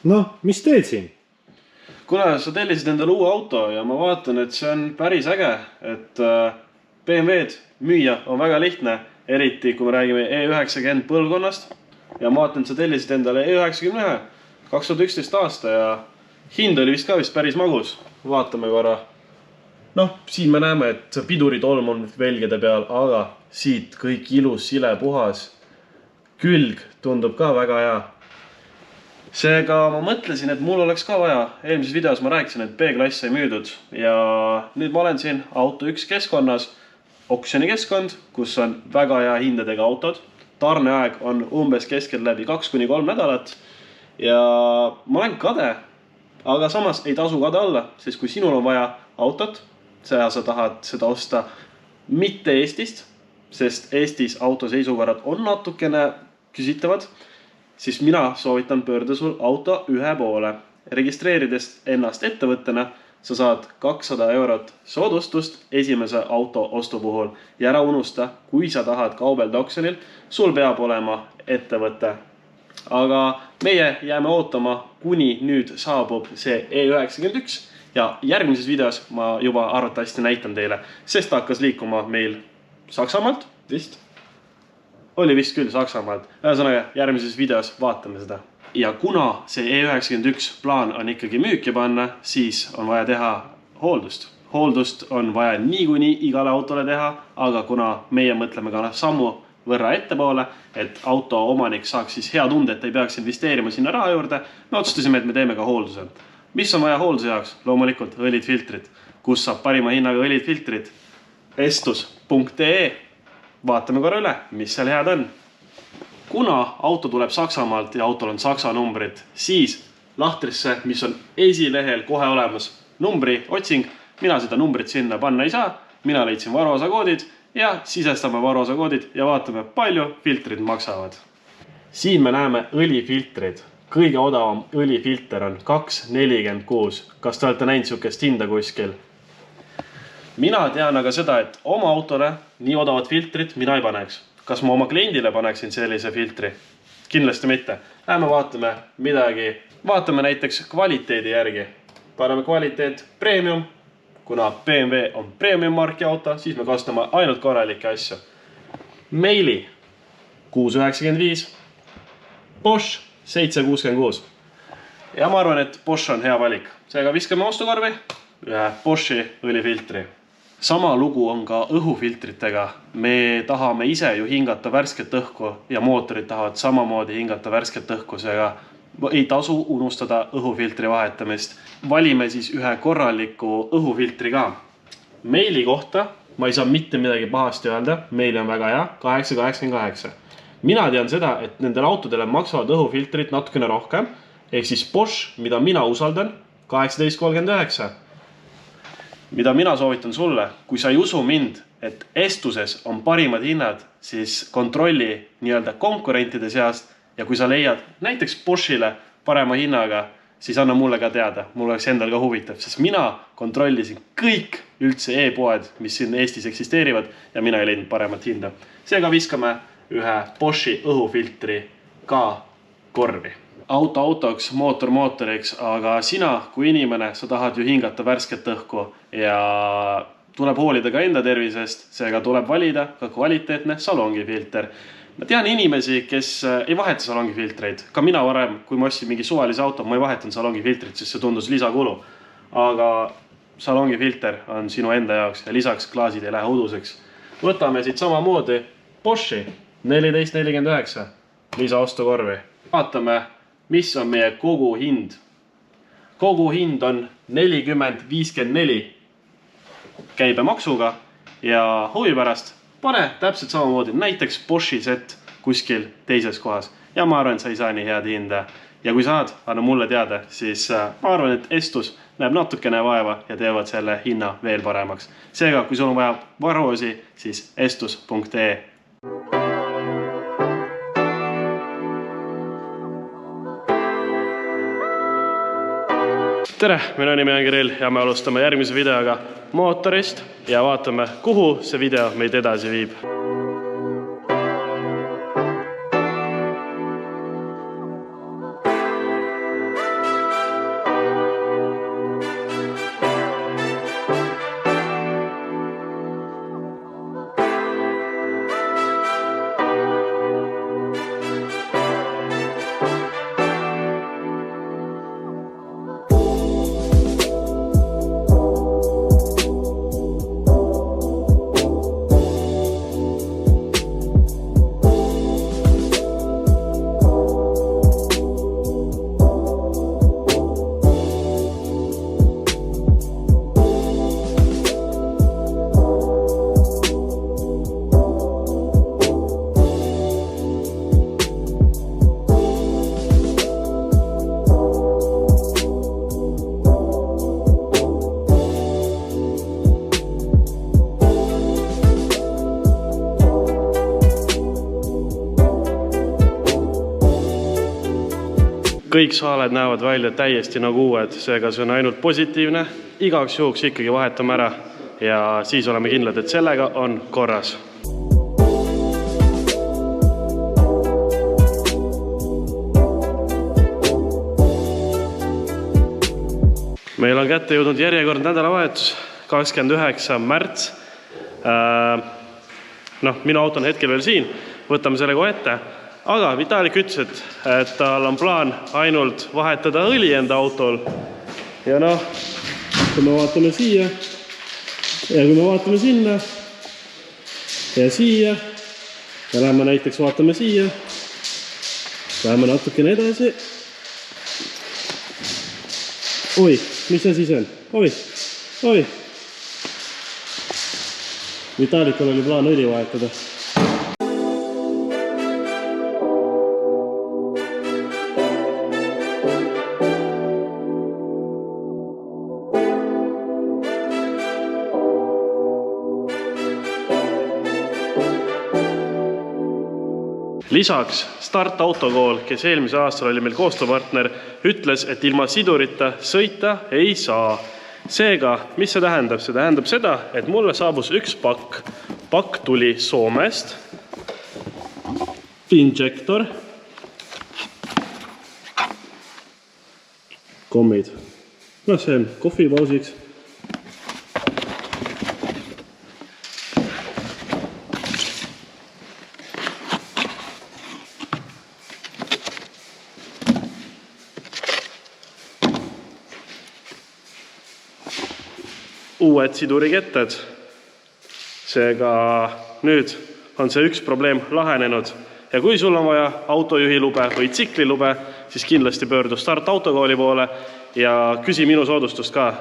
Noh, mis teed siin? Kuna sa tellisid endale uue auto ja ma vaatan, et see on päris äge, et BMW-d müüa on väga lihtne, eriti kui me räägime E90 põlvkonnast. Ja ma vaatan, et sa tellisid endale E91 2011 aasta ja hind oli vist ka vist päris magus. Vaatame korra. Noh, siin me näeme, et piduritolm on velgede peal, aga siit kõik ilus, sile, puhas. Külg tundub ka väga hea. Seega ma mõtlesin, et mul oleks ka vaja. Eelmises videos ma rääkisin, et B-klass sai müüdud ja nüüd ma olen siin Auto1 keskkonnas, oksjoni keskkond, kus on väga hea hindadega autod. Tarneaeg on umbes keskeltläbi 2-3 nädalat ja ma olen kade, aga samas ei tasu kade olla, sest kui sinul on vaja autot, sa tahad seda osta mitte Eestist, sest Eestis auto seisukorrad on natukene küsitavad, siis mina soovitan pöörda sul auto ühe poole. Registreerides ennast ettevõttena, sa saad 200 eurot soodustust esimese auto ostu puhul. Ja ära unusta, kui sa tahad kaubelda oksjonil, sul peab olema ettevõte. Aga meie jääme ootama, kuni nüüd saabub see E91 ja järgmises videos ma juba arvatavasti näitan teile, sest ta hakkas liikuma meil Saksamaalt vist. Oli vist küll Saksamaalt. Ühesõnaga, järgmises videos vaatame seda. Ja kuna see E91 plaan on ikkagi müüki panna, siis on vaja teha hooldust. Hooldust on vaja niikuinii igale autole teha, aga kuna meie mõtleme ka sammu võrra ettepoole, et auto omanik saaks siis hea tunde, et ei peaks investeerima sinna raha juurde, me otsustasime, et me teeme ka hoolduse. Mis on vaja hoolduse jaoks? Loomulikult õlid filtrid. Kus saab parima hinnaga õlid filtrid? Estus.ee. Vaatame korra üle, mis seal head on. Kuna auto tuleb Saksamaalt ja autol on Saksa numbrid, siis lahtrisse, mis on esilehel kohe olemas numbri otsing, mina seda numbrit sinna panna ei saa, mina leidsin varuosa koodid ja sisestame varuosa koodid ja vaatame, palju filtrid maksavad. Siin me näeme õlifiltrid. Kõige odavam õlifilter on 2,46. Kas te olete näinud sihukest hinda kuskil? Mina tean aga seda, et oma autole nii odavat filtrit mina ei paneks. Kas ma oma kliendile paneksin sellise filtri? Kindlasti mitte. Lähme vaatame midagi. Vaatame näiteks kvaliteedi järgi. Paneme kvaliteet premium. Kuna BMW on premium marki auto, siis me kasutame ainult korralikke asju. Meili 6,95. Bosch 7,66. Ja ma arvan, et Bosch on hea valik. Seega viskame ostukorvi ühe Boschi õlifiltri. Sama lugu on ka õhufiltritega. Me tahame ise ju hingata värsket õhku ja mootorid tahavad samamoodi hingata värsket õhku, seega ei tasu unustada õhufiltri vahetamist. Valime siis ühe korraliku õhufiltri ka. Meili kohta ma ei saa mitte midagi pahasti öelda. Meili on väga hea, 8,88. Mina tean seda, et nendel autodele maksavad õhufiltrit natukene rohkem, ehk siis Bosch, mida mina usaldan, 18,39. Mida mina soovitan sulle, kui sa ei usu mind, et Estuses on parimad hinnad, siis kontrolli nii-öelda konkurentide seast ja kui sa leiad näiteks Boschile parema hinnaga, siis anna mulle ka teada. Mul oleks endal ka huvitav, sest mina kontrollisin kõik üldse e-poed, mis siin Eestis eksisteerivad ja mina ei leidnud paremat hinda. Seega viskame ühe Boschi õhufiltri ka korvi. Auto autoks, mootor mootoriks, aga sina kui inimene, sa tahad ju hingata värsket õhku ja tuleb hoolida ka enda tervisest, seega tuleb valida ka kvaliteetne salongifilter. Ma tean inimesi, kes ei vaheta salongifiltreid. Ka mina varem, kui ma ostsin mingi suvalise auto, ma ei vahetan salongifiltrit, sest see tundus lisakulu. Aga salongifilter on sinu enda jaoks ja lisaks klaasid ei lähe uduseks. Võtame siit samamoodi Boschi 14,49 lisa ostukorvi. Vaatame, mis on meie kogu hind. Kogu hind on 40,54 käibemaksuga ja huvi pärast pane täpselt samamoodi näiteks Boschi set kuskil teises kohas. Ja ma arvan, et sa ei saa nii head hinda. Ja kui saad, anna mulle teada, siis ma arvan, et Estus näeb natukene vaeva ja teevad selle hinna veel paremaks. Seega, kui sul on vaja varuosi, siis estus.ee. Tere, minu nimi on Kirill ja me alustame järgmise videoga mootorist ja vaatame, kuhu see video meid edasi viib. Kõik saaled näevad välja täiesti nagu uued, seega see on ainult positiivne. Igaks juhuks ikkagi vahetame ära ja siis oleme kindlad, et sellega on korras. Meil on kätte jõudnud järjekord nädalavahetus, 29. märts. Minu auto on hetkel veel siin, võtame selle kohe ette. Aga Vitalik ütles, et tal on plaan ainult vahetada õli enda autol. Ja kui me vaatame siia ja kui me vaatame sinna ja siia ja läheme näiteks vaatame siia, läheme natukene edasi. Oi, mis asi see on? Oi. Vitalikul oli plaan õli vahetada. Lisaks Start Autokool, kes eelmise aastal oli meil koostööpartner, ütles, et ilma sidurita sõita ei saa. Seega, mis see tähendab? See tähendab seda, et mulle saabus üks pakk. Pakk tuli Soomest. Injektor. Kommid. See on kohvipausiks. Uued siduriketted. Seega nüüd on see üks probleem lahenenud. Ja kui sul on vaja autojuhilube või tsiklilube, siis kindlasti pöördu Start Autokooli poole ja küsi minu soodustust ka.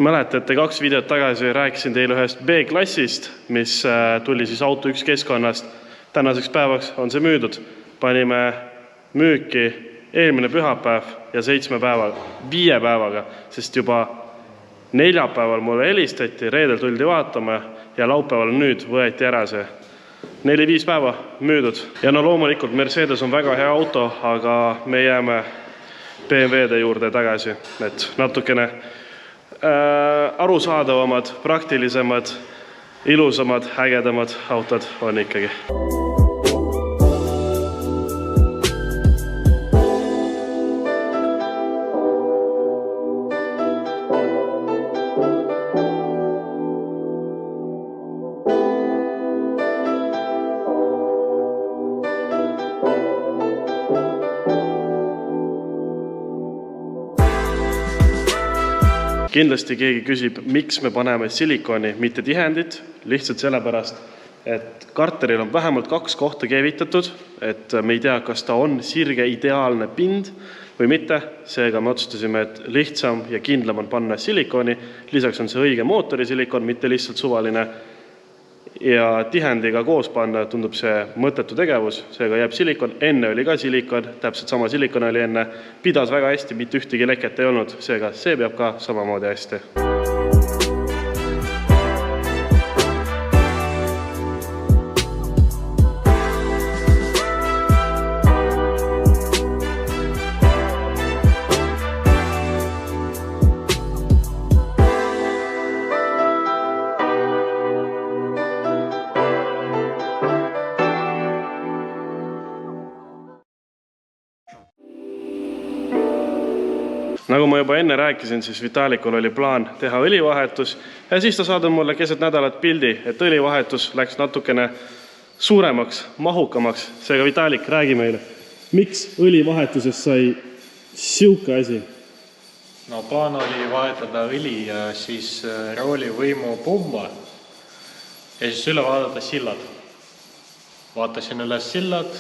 Mäletate, 2 videot tagasi rääkisin teile ühest B-klassist, mis tuli siis auto 1 keskkonnast. Tänaseks päevaks on see müüdud. Panime müüki eelmine pühapäev ja 5 päevaga, sest juba neljapäeval mulle helistati, reedel tuldi vaatama ja laupäeval nüüd võeti ära see 4-5 päeva müüdud. Ja loomulikult Mercedes on väga hea auto, aga me jääme BMW-de juurde tagasi, et natukene arusaadavamad, praktilisemad, ilusamad, ägedamad autod on ikkagi. Kindlasti keegi küsib, miks me paneme silikoni, mitte tihendit, lihtsalt sellepärast, et karteril on vähemalt 2 kohta keevitatud, et me ei tea, kas ta on sirge ideaalne pind või mitte. Seega me otsustasime, et lihtsam ja kindlam on panna silikoni. Lisaks on see õige mootori silikon, mitte lihtsalt suvaline. Ja tihendiga koos panna tundub see mõttetu tegevus, seega jääb silikon. Enne oli ka silikon, täpselt sama silikon oli enne. Pidas väga hästi, mitte ühtegi leket ei olnud, seega see peab ka samamoodi hästi. Nagu ma juba enne rääkisin, siis Vitalikul oli plaan teha õlivahetus ja siis ta saadab mulle keset nädalat pildi, et õlivahetus läks natukene suuremaks, mahukamaks. Seega Vitalik, räägi meile, miks õlivahetusest sai siuke asi? No plaan oli vahetada õli ja siis roolivõimu pumba ja siis üle vaadata sillad. Vaatasin üle sillad,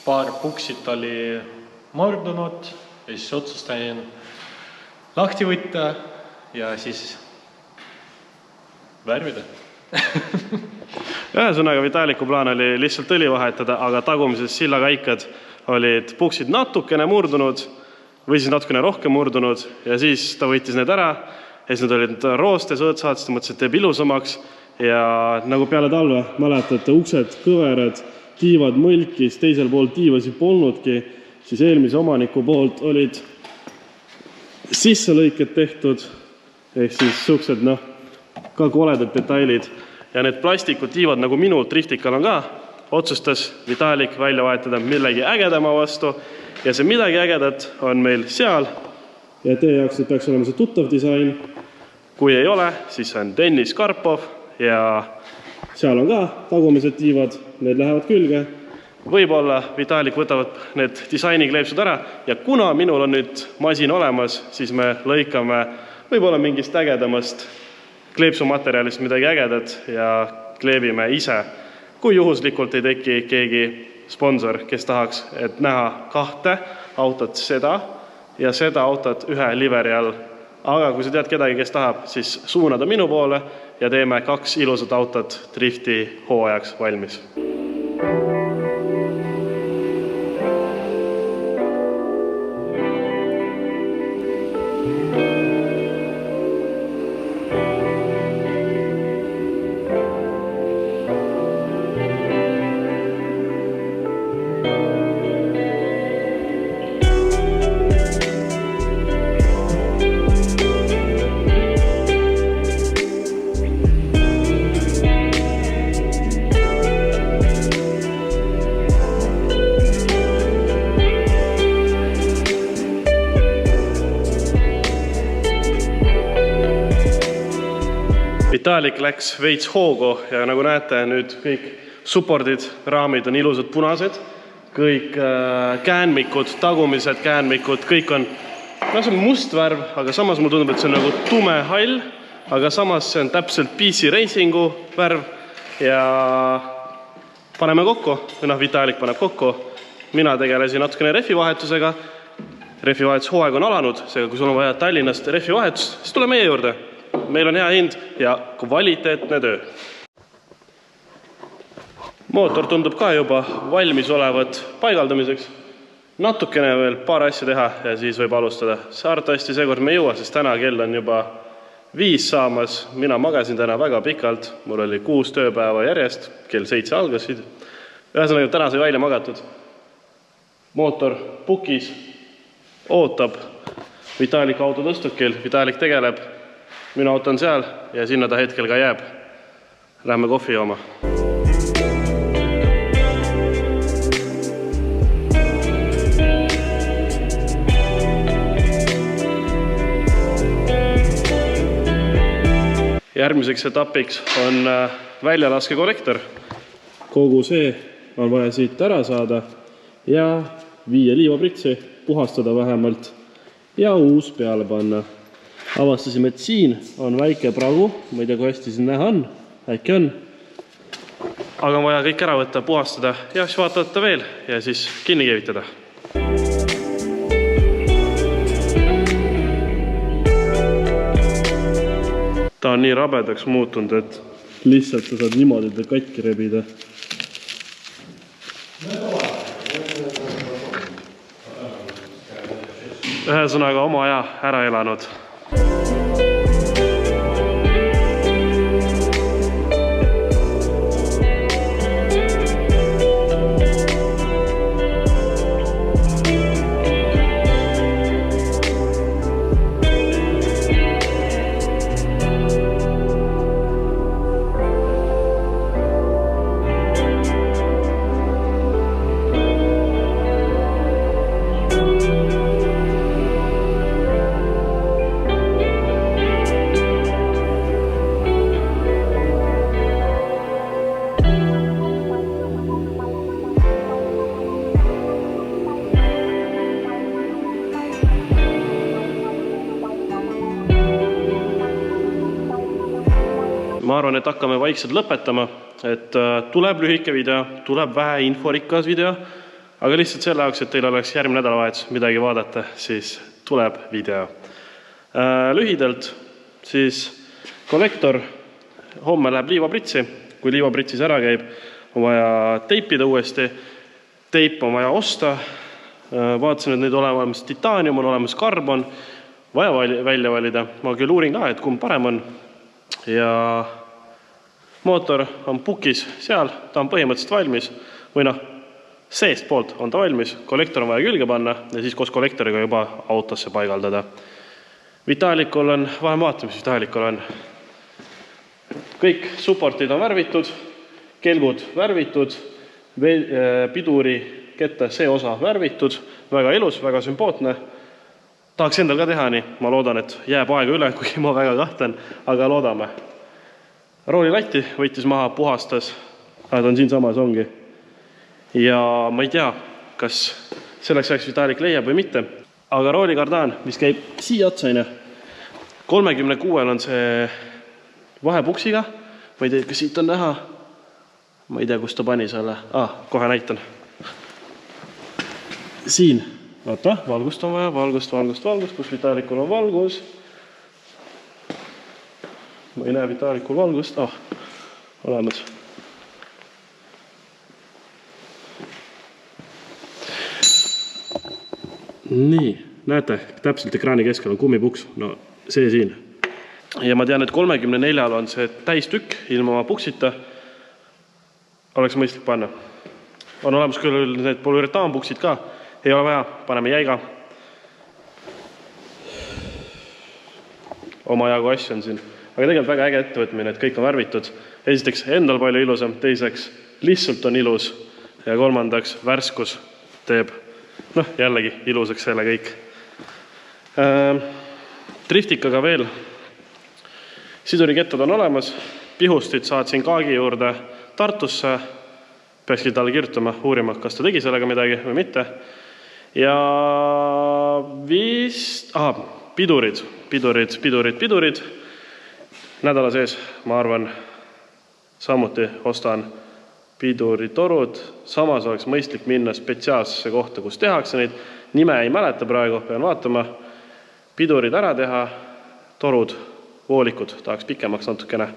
paar puksit oli mordunud ja siis otsustasin lahti võtta ja siis värvida. Ühesõnaga Vitaliku plaan oli lihtsalt õli vahetada, aga tagumises sillakaikad olid puksid natukene murdunud või siis natukene rohkem murdunud ja siis ta võttis need ära ja siis need olid roostes õõtsad, siis ta mõtles, et teeb ilusamaks ja nagu peale talve mäletate, uksed, kõverad, tiivad mõlkis, teisel pool tiivasi polnudki, siis eelmise omaniku poolt olid sisselõiked tehtud ehk siis suksed, ka koledad detailid ja need plastikud tiivad nagu minul trihtikal on ka, otsustas Vitalik välja vahetada millegi ägedama vastu ja see midagi ägedat on meil seal ja teie jaoks peaks olema see tuttav disain. Kui ei ole, siis on Dennis Karpov ja seal on ka tagumised tiivad, need lähevad külge. Võib-olla Vitalik võtavad need disainikleepsud ära ja kuna minul on nüüd masin olemas, siis me lõikame võib-olla mingist ägedamast kleepsumaterjalist midagi ägedat ja kleebime ise. Kui juhuslikult ei teki keegi sponsor, kes tahaks, et näha kahte autot seda ja seda autot ühe liveri all. Aga kui sa tead kedagi, kes tahab, siis suunada minu poole ja teeme 2 ilusat autot drifti hooajaks valmis. Vitalik läks veits hoogu ja nagu näete, nüüd kõik supportid, raamid on ilusad punased, kõik käänmikud, tagumised käänmikud, kõik on, see on must värv, aga samas mulle tundub, et see on nagu tume hall, aga samas see on täpselt PC Racingu värv ja paneme kokku, Vitalik paneb kokku, mina tegelesin natukene refivahetusega, refivahetus hooaeg on alanud, seega kui sul on vaja Tallinnast refivahetust, siis tule meie juurde. Meil on hea hind ja kvaliteetne töö. Mootor tundub ka juba valmis olevat paigaldamiseks. Natukene veel paar asja teha ja siis võib alustada. Arvatavasti seekord me ei jõua, sest täna kell on juba 5 saamas. Mina magasin täna väga pikalt. Mul oli 6 tööpäeva järjest. Kell 7 algasid. Ühesõnaga täna sai välja magatud. Mootor pukis ootab. Vitalik auto tõstukil. Vitalik tegeleb. Minu auto on seal ja sinna ta hetkel ka jääb. Lähme kohvi jooma. Järgmiseks etapiks on väljalaske korrektor. Kogu see on vaja siit ära saada ja viia liivapritsi, puhastada vähemalt ja uus peale panna. Avastasime, et siin on väike pragu, ma ei tea, kui hästi siin näha on, äkki on. Aga on vaja kõik ära võtta, puhastada ja siis vaatata veel ja siis kinni keevitada. Ta on nii rabedaks muutunud, et lihtsalt ta saad niimoodi ta katki rebida. Ühesõnaga oma aja ära elanud. ma arvan, et hakkame vaikselt lõpetama, et tuleb lühike video, tuleb vähe inforikas video, aga lihtsalt selle jaoks, et teil oleks järgmine nädalavahetus midagi vaadata, siis tuleb video. Lühidalt, siis kollektor homme läheb liivapritsi, kui liivapritsis ära käib, on vaja teipida uuesti, teip on vaja osta, vaatasin, et neid olemas titaanium, on olemas karbon, vaja välja valida, ma küll uurin ka, et kumb parem on ja mootor on pukis seal, ta on põhimõtteliselt valmis või seest poolt on ta valmis, kollektor on vaja külge panna ja siis koos kollektoriga juba autosse paigaldada. Vitaalikul on, vahem vaatame, mis Vitaalikul on. Kõik supportid on värvitud, kelgud värvitud, piduri kette see osa värvitud, väga ilus, väga sümbootne. Tahaks endal ka teha nii, ma loodan, et jääb aega üle, kuigi ma väga kahtlen, aga loodame. Rooli latti võttis maha, puhastas, ta on siin samas ongi. Ja ma ei tea, kas selleks ajaks Vitalik leiab või mitte, aga rooli kardaan, mis käib siia otsaine, 36 on see vahepuksiga, ma ei tea, kas siit on näha, ma ei tea, kus ta pani selle, kohe näitan. Siin, vaata, valgust on vaja, valgust, kus Vitalikul on valgus. Ma ei näe Vitalikul valgust, olemas. Nii, näete, täpselt ekraani keskel on kummipuks, see siin. Ja ma tean, et 34 on see täistükk ilma puksita, oleks mõistlik panna. On olemas küll need polüuretaanpuksid ka, ei ole vaja, paneme jäiga. Oma jagu asju on siin. Aga tegelikult väga äge ettevõtmine, et kõik on värvitud. Esiteks endal palju ilusam, teiseks lihtsalt on ilus ja kolmandaks värskus teeb jällegi ilusaks selle kõik. Driftikaga veel. Sidurikettad on olemas, pihustid saatsin Kaagi juurde Tartusse, peakski talle kirjutama, uurima, kas ta tegi sellega midagi või mitte. Ja vist, pidurid. Nädala sees, ma arvan, samuti ostan piduritorud, samas oleks mõistlik minna spetsiaalsesse kohta, kus tehakse neid. Nime ei mäleta praegu, pean vaatama. Pidurid ära teha, torud, voolikud, tahaks pikemaks natukene.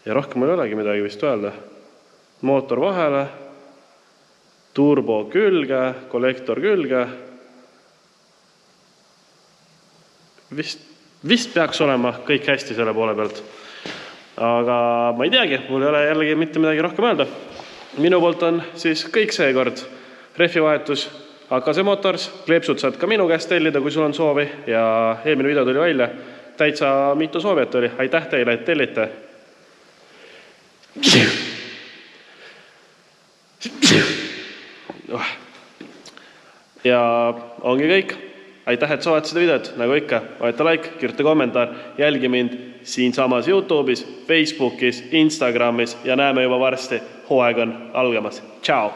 Ja rohkem ei olegi midagi vist öelda. Mootor vahele, turbo külge, kollektor külge. Vist peaks olema kõik hästi selle poole pealt. Aga ma ei teagi, mul ei ole jällegi mitte midagi rohkem öelda. Minu poolt on siis kõik seekord rehvivahetus AKC Motors, kleepsud saad ka minu käest tellida, kui sul on soovi ja eelmine video tuli välja. Täitsa mitu soovijat oli, aitäh teile, et tellite. Ja ongi kõik. Aitäh, et soovad seda videot, nagu ikka, vajata like, kirjuta kommentaar, jälgi mind siin samas YouTube'is, Facebookis, Instagramis ja näeme juba varsti, hooaeg on algamas. Ciao!